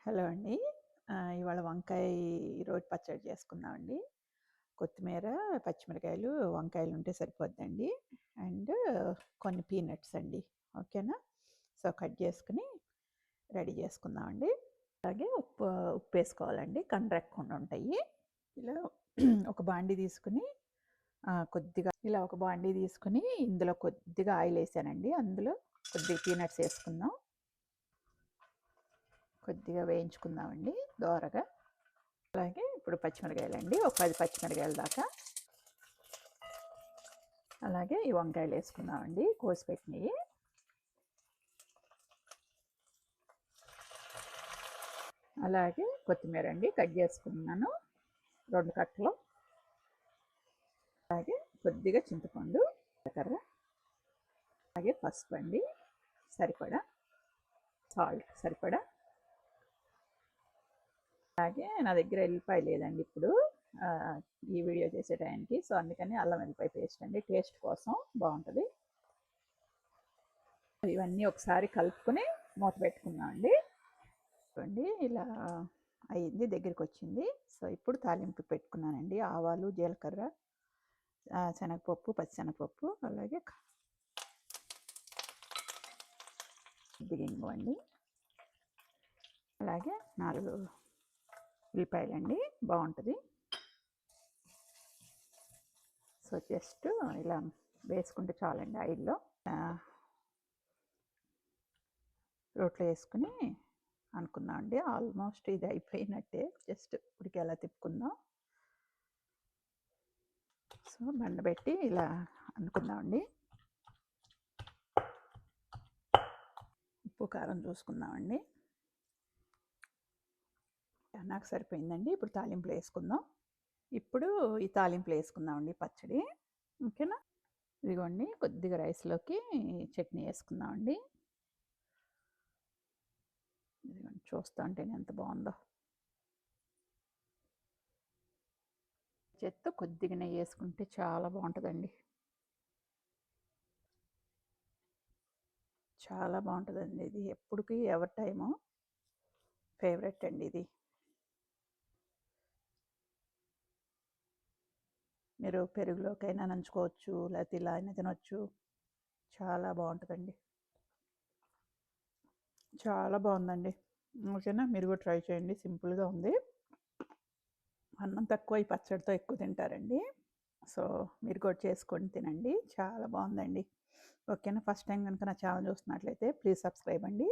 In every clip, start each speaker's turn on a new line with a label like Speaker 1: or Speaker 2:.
Speaker 1: Hello అండి. ఇవాళ వంకాయ రోటి పచ్చడి చేసుకుందామండి. కొత్తిమీర, పచ్చిమిరకాయలు, వంకాయలు ఉంటే సరిపోద్దండి. అండ్ కొన్ని పీనట్స్ అండి. ఓకేనా? సో, కట్ చేసుకొని రెడీ చేసుకుందామండి. అలాగే ఉప్పేసుకోవాలండి. కండ్రెక్కకుండా ఉంటాయి. ఇలా ఒక బాండీ తీసుకుని ఒక బాండీ తీసుకుని ఇందులో కొద్దిగా ఆయిల్ వేసానండి. అందులో కొద్దిగా పీనట్స్ వేసుకుందాం. కొద్దిగా వేయించుకుందామండి దోరగా. అలాగే ఇప్పుడు పచ్చిమిరకాయలండి, ఒక 10 పచ్చిమిరకాయల దాకా. అలాగే ఈ వంకాయలు వేసుకుందామండి, కోసి పెట్టినవి. అలాగే కొత్తిమీర అండి, కట్ చేసుకున్నాను 2 కట్టలు. అలాగే కొద్దిగా చింతపండు, కర్ర, అలాగే పసుపు అండి సరిపడా, సాల్ట్ సరిపడా. అలాగే నా దగ్గర ఎల్లిపాయ లేదండి ఇప్పుడు ఈ వీడియో చేసే టైంకి, సో అందుకని అల్లం వెల్లిపాయ పేస్ట్ అండి, టేస్ట్ కోసం బాగుంటుంది. ఇవన్నీ ఒకసారి కలుపుకొని మూత పెట్టుకుందాం అండి. చూడండి ఇలా అయింది, దగ్గరికి వచ్చింది. సో ఇప్పుడు తాలింపు పెట్టుకున్నానండి. ఆవాలు, జీలకర్ర, శనగపప్పు, పచ్చిశనగపప్పు, అలాగే ఇంగు అండి, అలాగే 4 ఉల్లిపాయలండి, బాగుంటుంది. సో జస్ట్ ఇలా వేసుకుంటే చాలండి ఆయిల్లో. రోట్లో వేసుకుని అనుకుందాం అండి. ఆల్మోస్ట్ ఇది అయిపోయినట్టే, జస్ట్ ఉడికి ఎలా తిప్పుకుందాం. సో బండబెట్టి ఇలా అనుకుందామండి. ఉప్పు కారం చూసుకుందామండి. నాకు సరిపోయిందండి. ఇప్పుడు తాలింపులు వేసుకుందాం. ఇప్పుడు ఈ తాలింపులు వేసుకుందామండి పచ్చడి. ఓకేనా? ఇదిగోండి కొద్దిగా రైస్లోకి చట్నీ వేసుకుందామండి. ఇదిగోండి, చూస్తూ ఉంటేనే ఎంత బాగుందో. చేత్తో కొద్దిగా నెయ్యి వేసుకుంటే చాలా బాగుంటుందండి. చాలా బాగుంటుందండి ఇది. ఎప్పటికీ ఎవరి టైము ఫేవరెట్ అండి ఇది. మీరు పెరుగులోకైనా నంచుకోవచ్చు, లేకపోతే ఇలా అయినా తినొచ్చు. చాలా బాగుంటుందండి. చాలా బాగుందండి. ఓకేనా? మీరు కూడా ట్రై చేయండి. సింపుల్గా ఉంది. అన్నం తక్కువ, ఈ పచ్చడితో ఎక్కువ తింటారండి. సో మీరు కూడా చేసుకొని తినండి, చాలా బాగుందండి. ఓకేనా? ఫస్ట్ టైం కనుక నా ఛానల్ చూస్తున్నట్లయితే ప్లీజ్ సబ్స్క్రైబ్ అండి.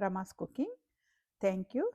Speaker 1: రమాస్ కుకింగ్. Thank you.